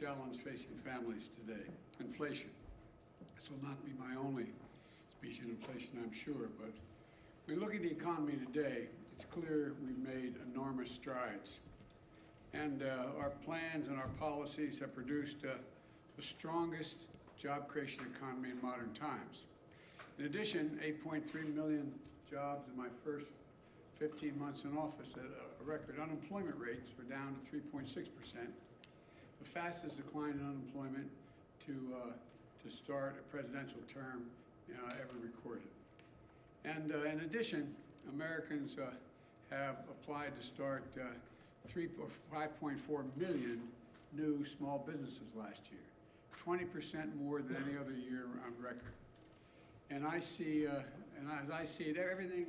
Challenge facing families today. Inflation. This will not be my only speech on inflation, I'm sure, but when we look at the economy today, it's clear we've made enormous strides. And our plans and our policies have produced the strongest job creation economy in modern times. In addition, 8.3 million jobs in my first 15 months in office at a record. Unemployment rates were down to 3.6%. The fastest decline in unemployment to start a presidential term ever recorded. And in addition, Americans have applied to start 5.4 million new small businesses last year, 20% more than any other year on record. And I see, and as I see it, everything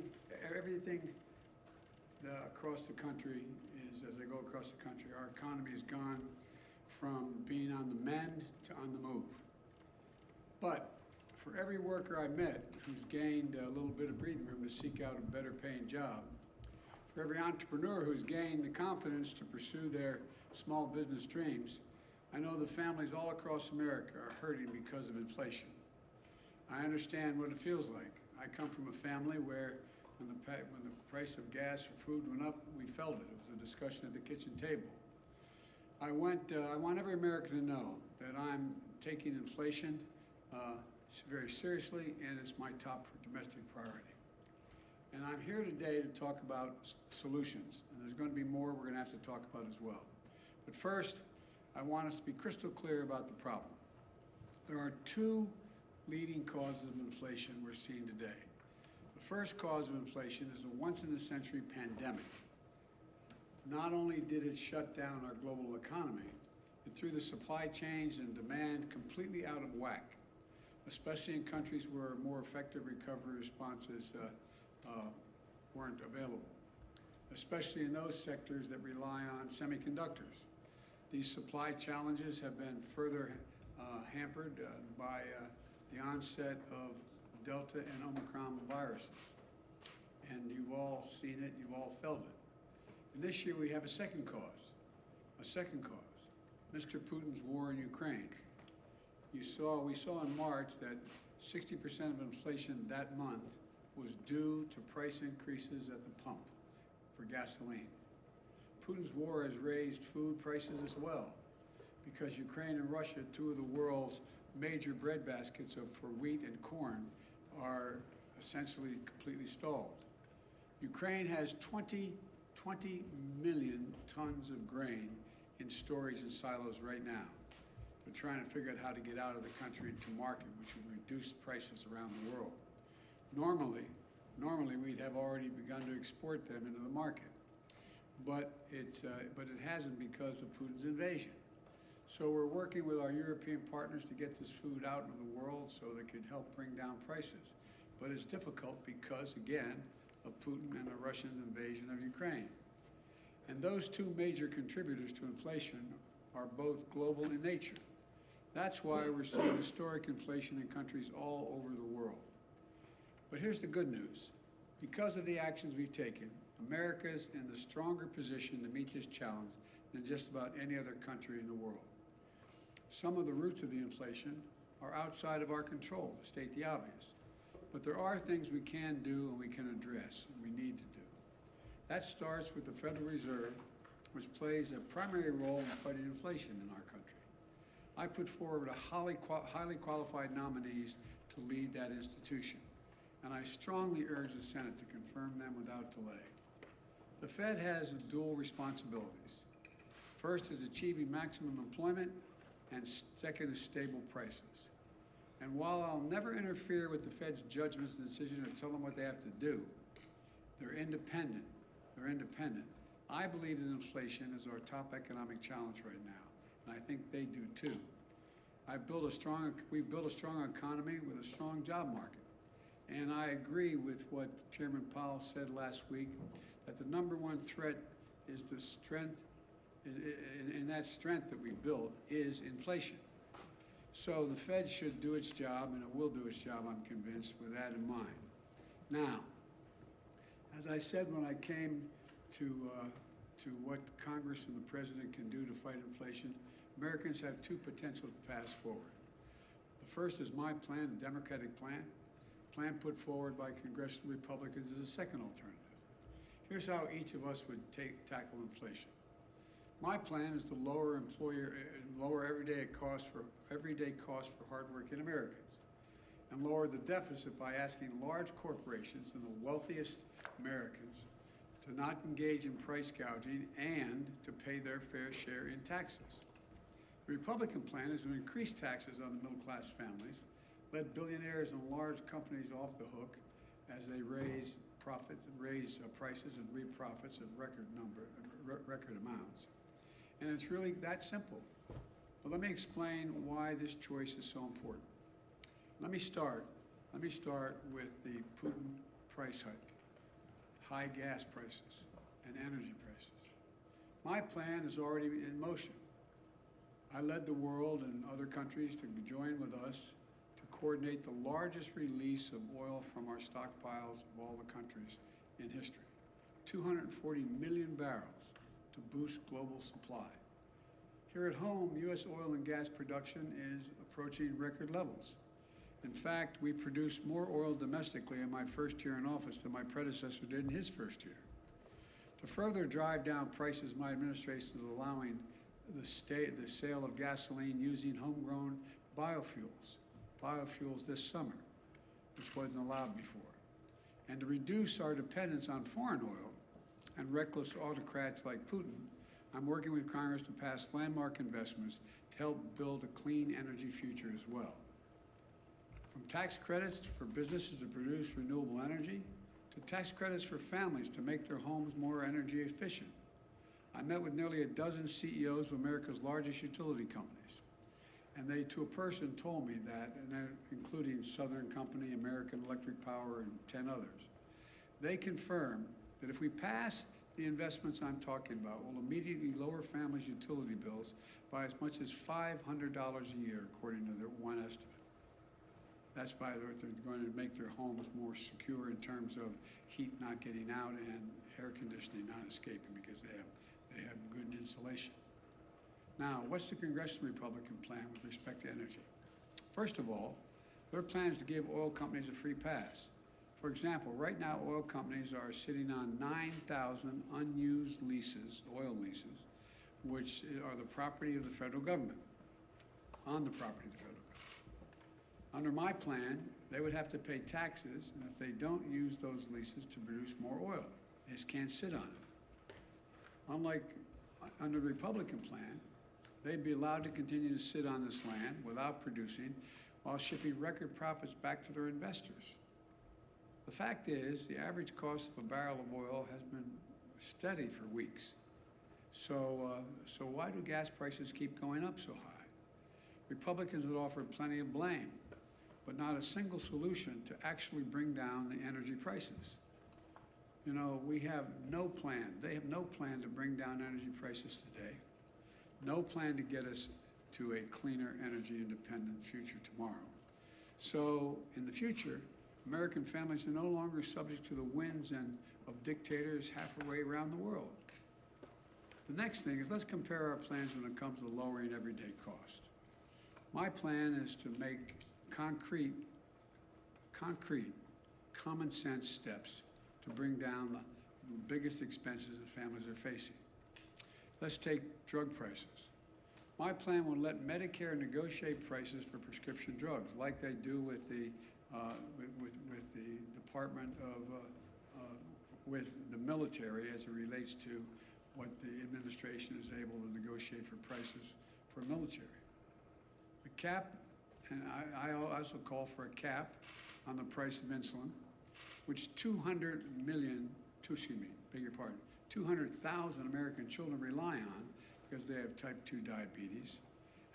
across the country is, as I go across the country, our economy has gone from being on the mend to on the move. But for every worker I met who's gained a little bit of breathing room to seek out a better paying job, for every entrepreneur who's gained the confidence to pursue their small business dreams, I know the families all across America are hurting because of inflation. I understand what it feels like. I come from a family where when the price of gas or food went up, we felt it. It was a discussion at the kitchen table. I want every American to know that I'm taking inflation very seriously, and it's my top domestic priority. And I'm here today to talk about solutions, and there's going to be more we're going to have to talk about as well. But first, I want us to be crystal clear about the problem. There are two leading causes of inflation we're seeing today. The first cause of inflation is a once-in-a-century pandemic. Not only did it shut down our global economy, it threw the supply chains and demand completely out of whack, especially in countries where more effective recovery responses weren't available, especially in those sectors that rely on semiconductors. These supply challenges have been further hampered by the onset of Delta and Omicron viruses. And you've all seen it, you've all felt it. And this year we have a second cause, Mr. Putin's war in Ukraine. We saw in March that 60% of inflation that month was due to price increases at the pump for gasoline. Putin's war has raised food prices as well, because Ukraine and Russia, two of the world's major bread baskets for wheat and corn, are essentially completely stalled. Ukraine has 20 million tons of grain in storage in silos right now. They're trying to figure out how to get out of the country to market, which would reduce prices around the world. Normally we'd have already begun to export them into the market, but it hasn't because of Putin's invasion. So we're working with our European partners to get this food out into the world so that it could help bring down prices. But it's difficult because, again, of Putin and the Russian invasion of Ukraine. And those two major contributors to inflation are both global in nature. That's why we're seeing historic inflation in countries all over the world. But here's the good news. Because of the actions we've taken, America's in the stronger position to meet this challenge than just about any other country in the world. Some of the roots of the inflation are outside of our control, to state the obvious. But there are things we can do and we can address and we need to do. That starts with the Federal Reserve, which plays a primary role in fighting inflation in our country. I put forward highly qualified nominees to lead that institution, and I strongly urge the Senate to confirm them without delay. The Fed has dual responsibilities. First is achieving maximum employment, and second is stable prices. And while I'll never interfere with the Fed's judgments and decisions or tell them what they have to do, they're independent. I believe that inflation is our top economic challenge right now, and I think they do too. We've built a strong economy with a strong job market. And I agree with what Chairman Powell said last week, that the number one threat is the strength, and that strength that we built is inflation. So the Fed should do its job, and it will do its job, I'm convinced, with that in mind. Now, as I said when I came to what Congress and the President can do to fight inflation, Americans have two potential paths forward. The first is my plan, the Democratic plan. Plan put forward by Congressional Republicans is a second alternative. Here's how each of us would tackle inflation. My plan is to lower everyday costs for hardworking Americans, and lower the deficit by asking large corporations and the wealthiest Americans to not engage in price gouging and to pay their fair share in taxes. The Republican plan is to increase taxes on the middle-class families, let billionaires and large companies off the hook as they raise prices and reap profits at record amounts. And it's really that simple. But let me explain why this choice is so important. Let me start with the Putin price hike, high gas prices, and energy prices. My plan is already in motion. I led the world and other countries to join with us to coordinate the largest release of oil from our stockpiles of all the countries in history, 240 million barrels to boost global supply. Here at home, U.S. oil and gas production is approaching record levels. In fact, we produced more oil domestically in my first year in office than my predecessor did in his first year. To further drive down prices, my administration is allowing the sale of gasoline using homegrown biofuels this summer, which wasn't allowed before. And to reduce our dependence on foreign oil and reckless autocrats like Putin, I'm working with Congress to pass landmark investments to help build a clean energy future as well. From tax credits for businesses to produce renewable energy, to tax credits for families to make their homes more energy efficient. I met with nearly a dozen CEOs of America's largest utility companies, and they, to a person, told me that, and including Southern Company, American Electric Power, and 10 others. They confirm that if we pass the investments I'm talking about, we'll immediately lower families' utility bills by as much as $500 a year, according to their one estimate. That's by they're going to make their homes more secure in terms of heat not getting out and air conditioning not escaping because they have good insulation. Now, what's the Congressional Republican plan with respect to energy? First of all, their plan is to give oil companies a free pass. For example, right now oil companies are sitting on 9,000 unused leases, oil leases, which are the property of the federal government, on the property of the federal government. Under my plan, they would have to pay taxes, and if they don't use those leases to produce more oil, they just can't sit on it. Unlike under the Republican plan, they'd be allowed to continue to sit on this land without producing while shipping record profits back to their investors. The fact is, the average cost of a barrel of oil has been steady for weeks. So why do gas prices keep going up so high? Republicans have offered plenty of blame, but not a single solution to actually bring down the energy prices. You know, we have no plan. They have no plan to bring down energy prices today. No plan to get us to a cleaner, energy independent future tomorrow. So in the future, American families are no longer subject to the whims of dictators halfway around the world. The next thing is, let's compare our plans when it comes to lowering everyday cost. My plan is to make concrete, common sense steps to bring down the biggest expenses that families are facing. Let's take drug prices. My plan will let Medicare negotiate prices for prescription drugs, like they do with the Department of with the military as it relates to what the administration is able to negotiate for prices for military. The cap, and I also call for a cap on the price of insulin, which 200,000 American children rely on because they have type 2 diabetes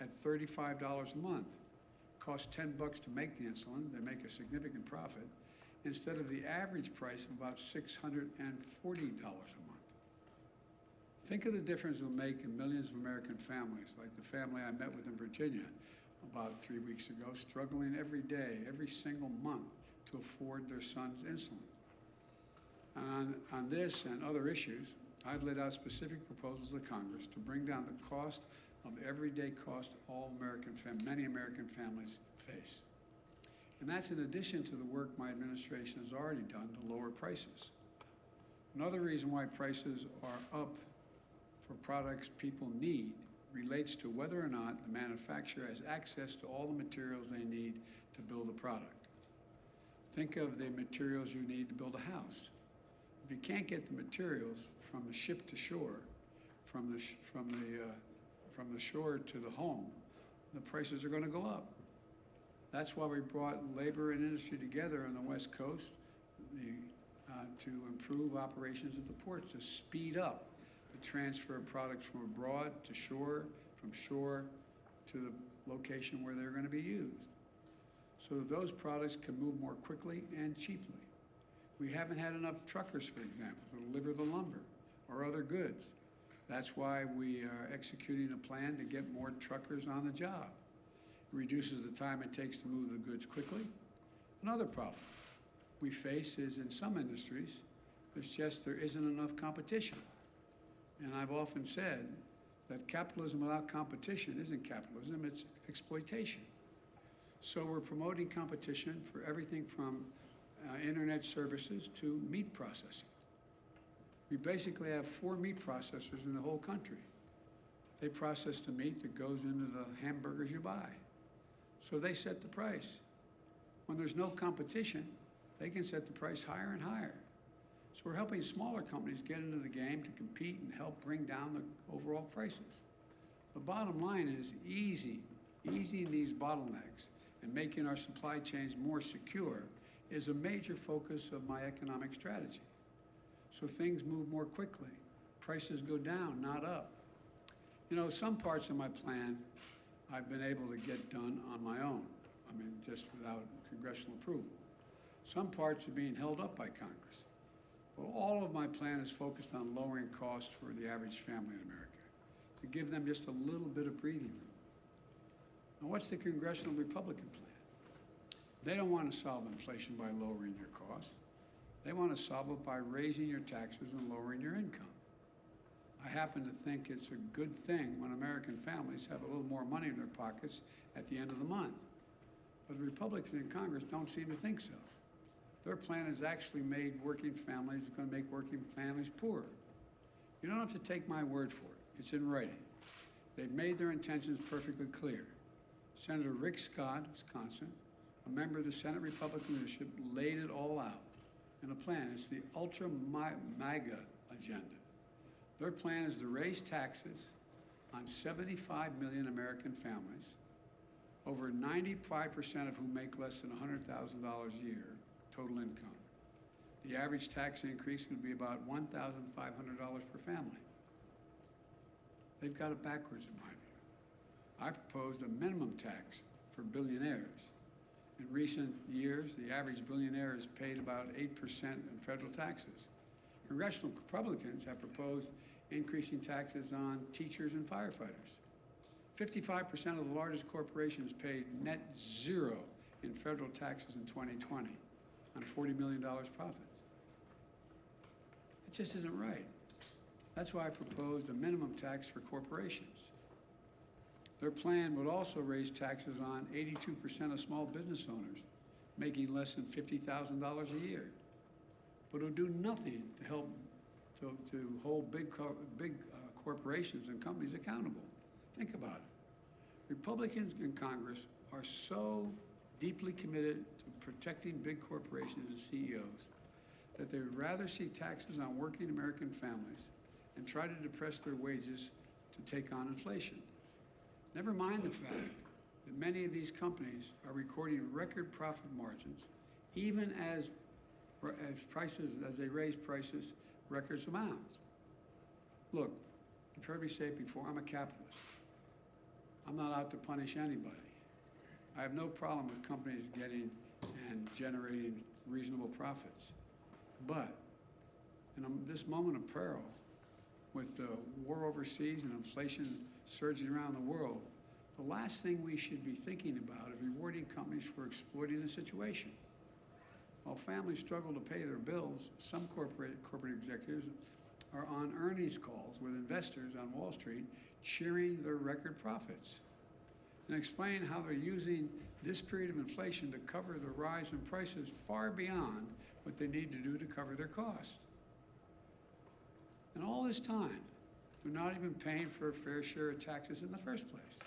at $35 a month. It costs $10 to make the insulin. They make a significant profit instead of the average price of about $640 a month. Think of the difference it will make in millions of American families, like the family I met with in Virginia about 3 weeks ago, struggling every day, every single month to afford their son's insulin. And on this and other issues, I've laid out specific proposals to Congress to bring down the cost of everyday cost many American families face. And that's in addition to the work my administration has already done to lower prices. Another reason why prices are up for products people need relates to whether or not the manufacturer has access to all the materials they need to build a product. Think of the materials you need to build a house. If you can't get the materials from the ship to shore, from the shore to the home, the prices are going to go up. That's why we brought labor and industry together on the West Coast to improve operations at the ports, to speed up the transfer of products from abroad to shore, from shore to the location where they're going to be used, so that those products can move more quickly and cheaply. We haven't had enough truckers, for example, to deliver the lumber or other goods. That's why we are executing a plan to get more truckers on the job. It reduces the time it takes to move the goods quickly. Another problem we face is in some industries, there isn't enough competition. And I've often said that capitalism without competition isn't capitalism, it's exploitation. So we're promoting competition for everything from internet services to meat processing. We basically have 4 meat processors in the whole country. They process the meat that goes into the hamburgers you buy. So they set the price. When there's no competition, they can set the price higher and higher. So we're helping smaller companies get into the game to compete and help bring down the overall prices. The bottom line is easing these bottlenecks and making our supply chains more secure is a major focus of my economic strategy. So things move more quickly. Prices go down, not up. You know, some parts of my plan I've been able to get done on my own. I mean, just without congressional approval. Some parts are being held up by Congress. Well, all of my plan is focused on lowering costs for the average family in America, to give them just a little bit of breathing room. Now, what's the Congressional Republican plan? They don't want to solve inflation by lowering your costs. They want to solve it by raising your taxes and lowering your income. I happen to think it's a good thing when American families have a little more money in their pockets at the end of the month. But the Republicans in Congress don't seem to think so. Their plan has actually made working families, it's going to make working families poorer. You don't have to take my word for it. It's in writing. They've made their intentions perfectly clear. Senator Rick Scott, Wisconsin, a member of the Senate Republican leadership, laid it all out in a plan. It's the ultra-MAGA agenda. Their plan is to raise taxes on 75 million American families, over 95% of whom make less than $100,000 a year total income. The average tax increase would be about $1,500 per family. They've got it backwards in my view. I proposed a minimum tax for billionaires. In recent years, the average billionaire has paid about 8% in federal taxes. Congressional Republicans have proposed increasing taxes on teachers and firefighters. 55% of the largest corporations paid net zero in federal taxes in 2020 on $40 million profits. It just isn't right. That's why I proposed a minimum tax for corporations. Their plan would also raise taxes on 82% of small business owners making less than $50,000 a year. But it would do nothing to help to hold big corporations and companies accountable. Think about it. Republicans in Congress are so deeply committed to protecting big corporations and CEOs that they would rather see taxes on working American families and try to depress their wages to take on inflation. Never mind the fact that many of these companies are recording record profit margins, even as they raise prices record amounts. Look, you've heard me say it before, I'm a capitalist. I'm not out to punish anybody. I have no problem with companies getting and generating reasonable profits. But in this moment of peril, with the war overseas and inflation surging around the world, the last thing we should be thinking about is rewarding companies for exploiting the situation. While families struggle to pay their bills, some corporate executives are on earnings calls with investors on Wall Street cheering their record profits, and explain how they're using this period of inflation to cover the rise in prices far beyond what they need to do to cover their costs. And all this time, they're not even paying for a fair share of taxes in the first place.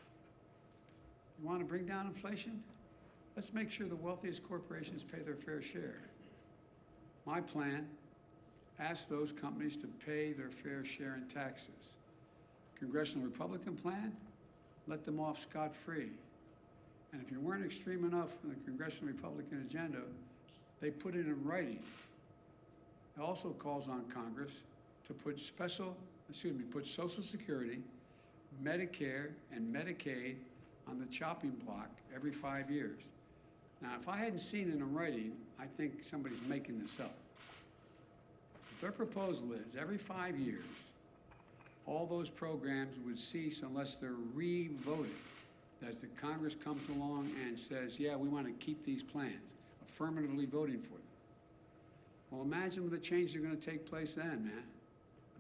You want to bring down inflation? Let's make sure the wealthiest corporations pay their fair share. My plan asks those companies to pay their fair share in taxes. Congressional Republican plan, let them off scot-free. And if you weren't extreme enough in the Congressional Republican agenda, they put it in writing. It also calls on Congress to put Social Security, Medicare, and Medicaid on the chopping block every 5 years. Now, if I hadn't seen it in writing, I think somebody's making this up. Their proposal is every 5 years, all those programs would cease unless they're re-voted, that the Congress comes along and says, yeah, we want to keep these plans, affirmatively voting for them. Well, imagine the changes that are going to take place then, man.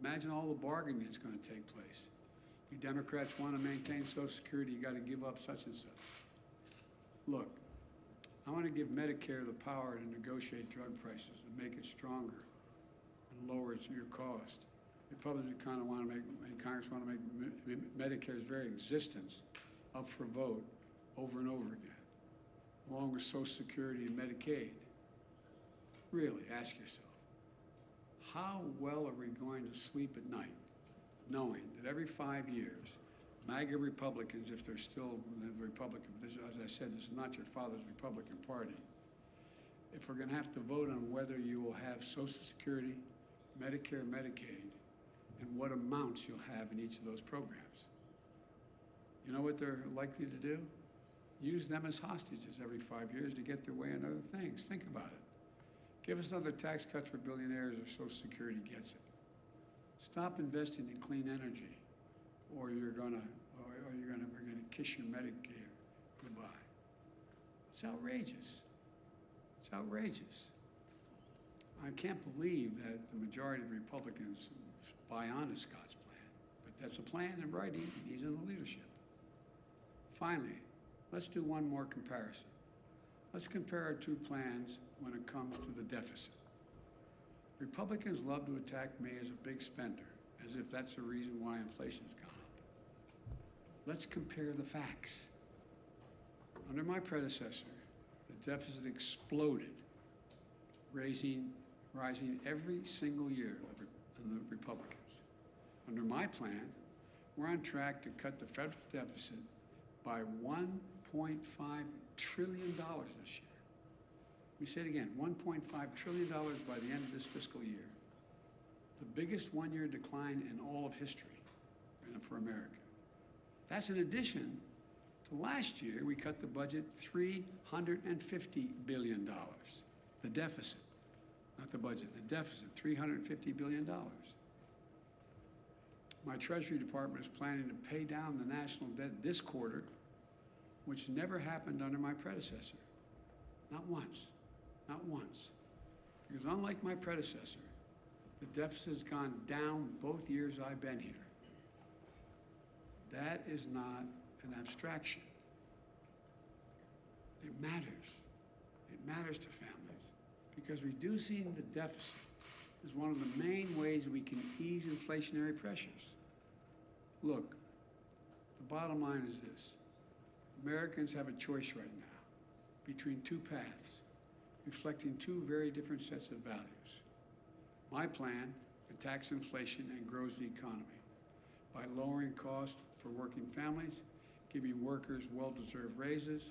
Imagine all the bargaining that's going to take place. You Democrats want to maintain Social Security, you got to give up such and such. Look, I want to give Medicare the power to negotiate drug prices and make it stronger and lower your cost. Republicans kind of want to make, and Congress want to make Medicare's very existence up for vote over and over again, along with Social Security and Medicaid. Really, ask yourself, how well are we going to sleep at night knowing that every 5 years, MAGA Republicans, if they're still the Republican, this, as I said, this is not your father's Republican Party, if we're going to have to vote on whether you will have Social Security, Medicare, Medicaid, and what amounts you'll have in each of those programs. You know what they're likely to do? Use them as hostages every 5 years to get their way on other things. Think about it. Give us another tax cut for billionaires or Social Security gets it. Stop investing in clean energy, or we're gonna kiss your Medicare goodbye. It's outrageous. It's outrageous. I can't believe that the majority of Republicans buy on to Scott's plan, but that's a plan in writing, and he's in the leadership. Finally, let's do one more comparison. Let's compare our two plans when it comes to the deficit. Republicans love to attack me as a big spender, as if that's the reason why inflation's gone up. Let's compare the facts. Under my predecessor, the deficit exploded, rising every single year in the Republicans. Under my plan, we're on track to cut the federal deficit by $1.5 trillion this year. Let me say it again, $1.5 trillion by the end of this fiscal year. The biggest one-year decline in all of history for America. That's in addition to last year, we cut the budget $350 billion. The deficit, not the budget, the deficit, $350 billion. My Treasury Department is planning to pay down the national debt this quarter, which never happened under my predecessor. Not once, not once. Because unlike my predecessor, the deficit has gone down both years I've been here. That is not an abstraction. It matters. It matters to families because reducing the deficit is one of the main ways we can ease inflationary pressures. Look, the bottom line is this. Americans have a choice right now between two paths, reflecting two very different sets of values. My plan attacks inflation and grows the economy by lowering costs for working families, giving workers well-deserved raises,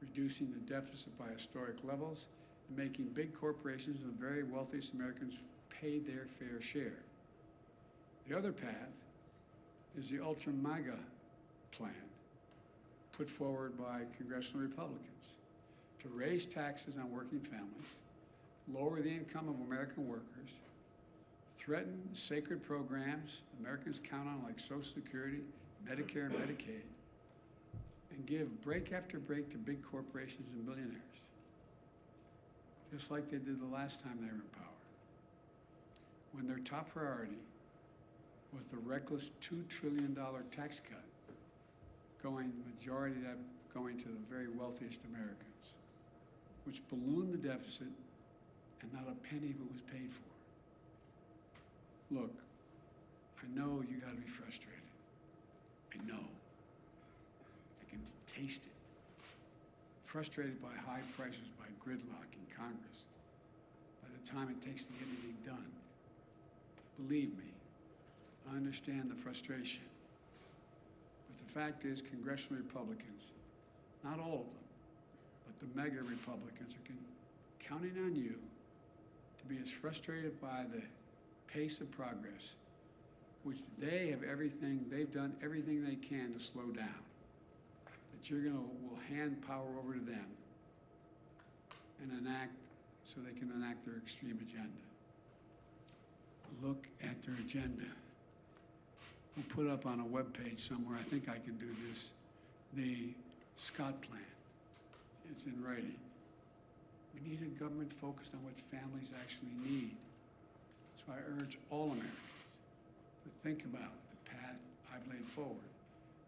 reducing the deficit by historic levels, and making big corporations and the very wealthiest Americans pay their fair share. The other path is the ultra-MAGA plan put forward by Congressional Republicans to raise taxes on working families, lower the income of American workers, threaten sacred programs Americans count on like Social Security, Medicare, and Medicaid, and give break after break to big corporations and billionaires, just like they did the last time they were in power, when their top priority was the reckless $2 trillion tax cut, majority of that going to the very wealthiest Americans, which ballooned the deficit and not a penny of it was paid for. Look, I know you gotta be frustrated. I know. I can taste it. Frustrated by high prices, by gridlock in Congress, by the time it takes to get anything done. Believe me, I understand the frustration. But the fact is, Congressional Republicans, not all of them, but the mega Republicans are counting on you to be as frustrated by the pace of progress, which they've done everything they can to slow down, that will hand power over to them and so they can enact their extreme agenda. Look at their agenda. We'll put up on a webpage somewhere, I think I can do this, the Scott Plan. It's in writing. We need a government focused on what families actually need. So I urge all Americans to think about the path I've laid forward.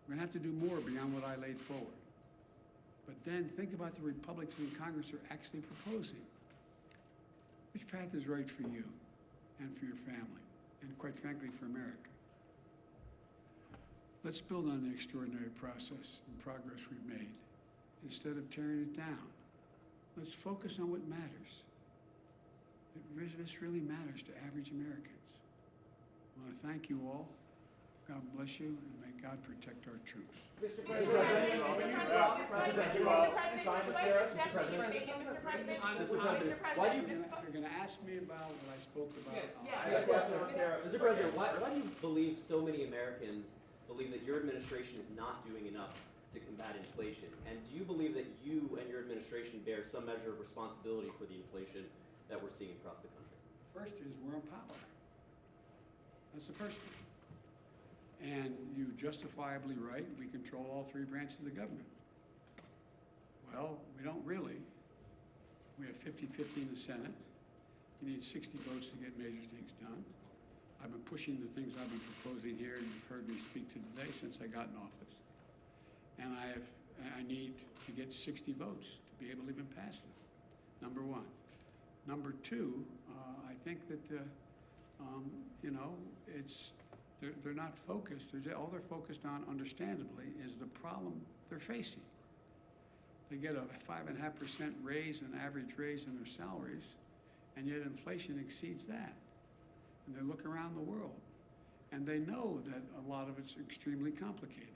We're gonna have to do more beyond what I laid forward. But then think about the Republicans in Congress are actually proposing. Which path is right for you and for your family, and quite frankly, for America? Let's build on the extraordinary process and progress we've made instead of tearing it down. Let's focus on what matters. This really matters to average Americans. I want to thank you all. God bless you, and may God protect our troops. Mr. President, why do you... You're going to ask me about what I spoke about? Yes. Mr. President, why do you believe so many Americans believe that your administration is not doing enough to combat inflation? And do you believe that you and your administration bear some measure of responsibility for the inflation that we're seeing across the country? First is we're in power. That's the first thing. And you justifiably right, we control all three branches of the government. Well, we don't really. We have 50-50 in the Senate. You need 60 votes to get major things done. I've been pushing the things I've been proposing here, and you've heard me speak to today since I got in office. And I need to get 60 votes to be able to even pass them, number one. Number two, I think that, they're not focused. All they're focused on, understandably, is the problem they're facing. They get a 5.5% raise, an average raise in their salaries, and yet inflation exceeds that. And they look around the world, and they know that a lot of it's extremely complicated.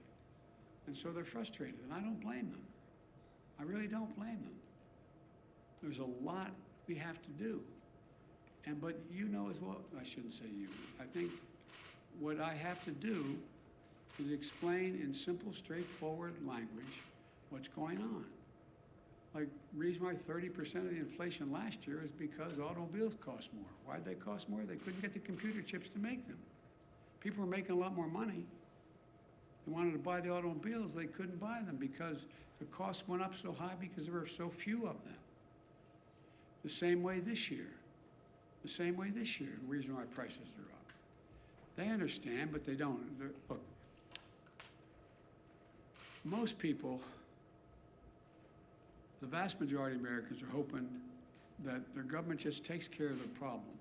And so they're frustrated, and I don't blame them. I really don't blame them. There's a lot we have to do. But you know as well, I shouldn't say you, I think what I have to do is explain in simple, straightforward language what's going on. Like, the reason why 30% of the inflation last year is because automobiles cost more. Why'd they cost more? They couldn't get the computer chips to make them. People were making a lot more money. They wanted to buy the automobiles, they couldn't buy them because the costs went up so high because there were so few of them. The same way this year. The same way this year, the reason why prices are up. They understand, but they don't. Look, most people, the vast majority of Americans are hoping that their government just takes care of the problem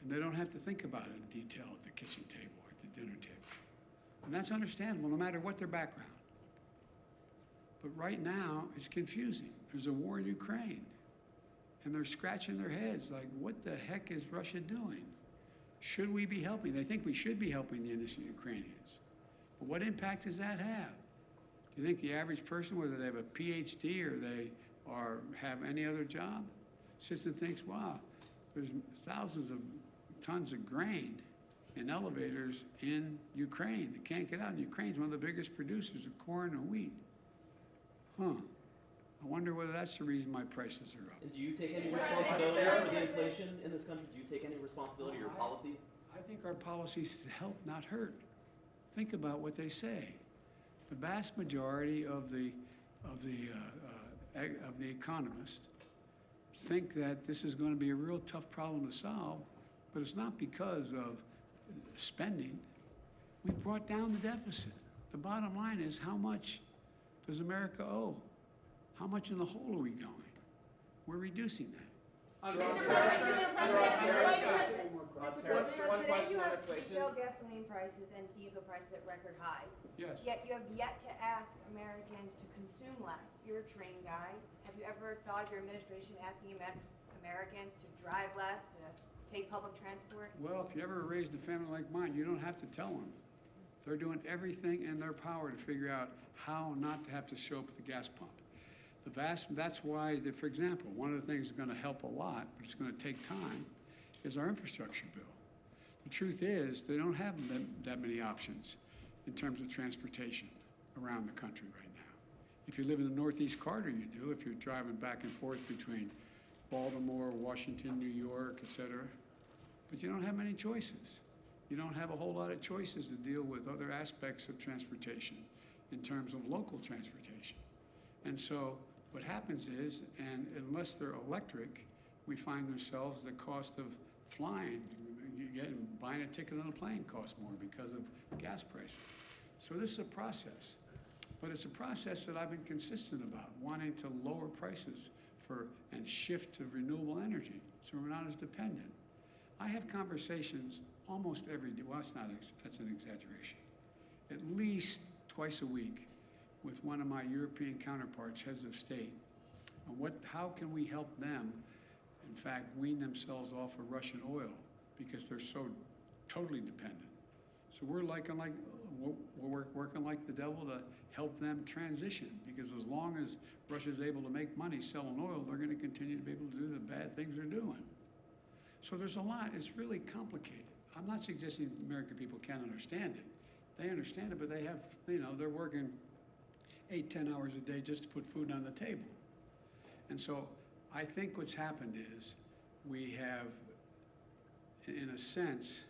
and they don't have to think about it in detail at the kitchen table or at the dinner table. And that's understandable, no matter what their background. But right now, it's confusing. There's a war in Ukraine, and they're scratching their heads like, what the heck is Russia doing? Should we be helping? They think we should be helping the innocent Ukrainians. But what impact does that have? Do you think the average person, whether they have a PhD or they have any other job, sits and thinks, wow, there's thousands of tons of grain in elevators in Ukraine that can't get out. And Ukraine's one of the biggest producers of corn and wheat. I wonder whether that's the reason my prices are up. And do you take any responsibility for the inflation in this country? Do you take any responsibility for your policies? I think our policies help, not hurt. Think about what they say. The vast majority of the economists think that this is going to be a real tough problem to solve, but it's not because of spending, we brought down the deficit. The bottom line is, how much does America owe? How much in the hole are we going? We're reducing that. Mr. President, today you have inflation. retail gasoline prices and diesel prices at record highs. Yes. Yet you have yet to ask Americans to consume less. You're a train guy. Have you ever thought of your administration asking Americans to drive less, to take public transport? Well, if you ever raised a family like mine, you don't have to tell them. They're doing everything in their power to figure out how not to have to show up at the gas pump. That's why, for example, one of the things that's going to help a lot, but it's going to take time, is our infrastructure bill. The truth is, they don't have that many options in terms of transportation around the country right now. If you live in the Northeast Corridor, you do. If you're driving back and forth between Baltimore, Washington, New York, et cetera. But you don't have many choices. You don't have a whole lot of choices to deal with other aspects of transportation in terms of local transportation. And so what happens is, and unless they're electric, we find ourselves the cost of flying, buying a ticket on a plane costs more because of gas prices. So this is a process, but it's a process that I've been consistent about, wanting to lower prices and shift to renewable energy so we're not as dependent. I have conversations almost every day, well, that's an exaggeration, at least twice a week with one of my European counterparts, heads of state, on how can we help them, in fact, wean themselves off of Russian oil because they're so totally dependent. So we're working like the devil to help them transition, because as long as Russia's able to make money selling oil, they're going to continue to be able to do the bad things they're doing. So there's a lot. It's really complicated. I'm not suggesting American people can't understand it. They understand it, but they have, they're working 8-10 hours a day just to put food on the table. And so I think what's happened is we have, in a sense,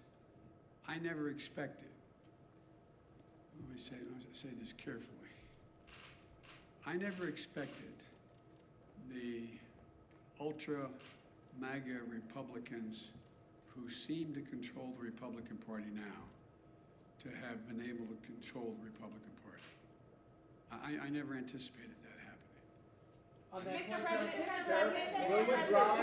I never expected, let me say this carefully. I never expected the ultra MAGA Republicans who seem to control the Republican Party now to have been able to control the Republican Party. I never anticipated that happening. Mr. President, will you drop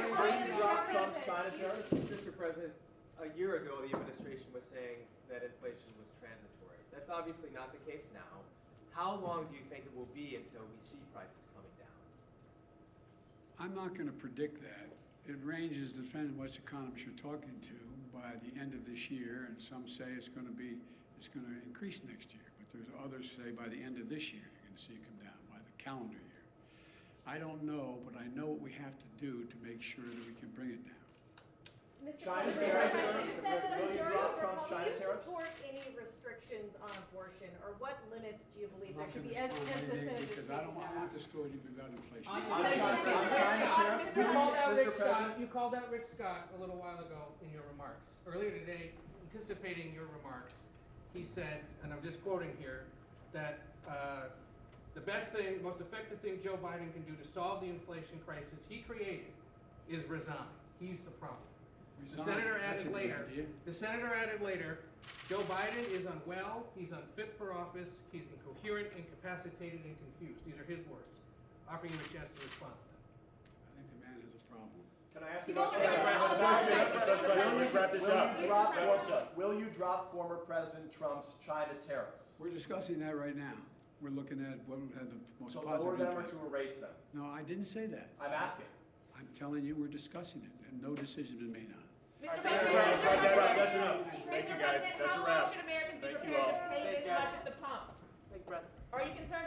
Trump's China tariffs? Mr. President, a year ago the administration was saying that inflation was transitory. That's obviously not the case now. How long do you think it will be until we see prices coming down? I'm not going to predict that. It ranges depending on which economists you're talking to by the end of this year, and some say it's going to increase next year, but there's others say by the end of this year you're going to see it come down, by the calendar year. I don't know, but I know what we have to do to make sure that we can bring it down. Mr. China President, tariffs, you said that will you drop Trump's do China you tariffs? support any restrictions on abortion, or what limits do you believe I'm there not should going be, to as the respond to Senate anything is because I stating want the story to be about inflation. You called out Rick Scott a little while ago in your remarks. Earlier today, anticipating your remarks, he said, and I'm just quoting here, that the best thing, most effective thing Joe Biden can do to solve the inflation crisis he created is resign. He's the problem. The senator added later, Joe Biden is unwell, he's unfit for office, he's incoherent, incapacitated, and confused. These are his words. Offering you a chance to respond to them. I think the man has a problem. Can I ask you about will you drop former President Trump's China tariffs? We're discussing that right now. We're looking at what would have the most So positive lower them or impact. to erase them? No, I didn't say that. I'm asking. I'm telling you, we're discussing it, and no decision has been made on it. Mr. That's enough. Thank you, guys. That's a wrap. How long should Americans be Thank you prepared all. to pay this much at the pump? Big brother. Are you concerned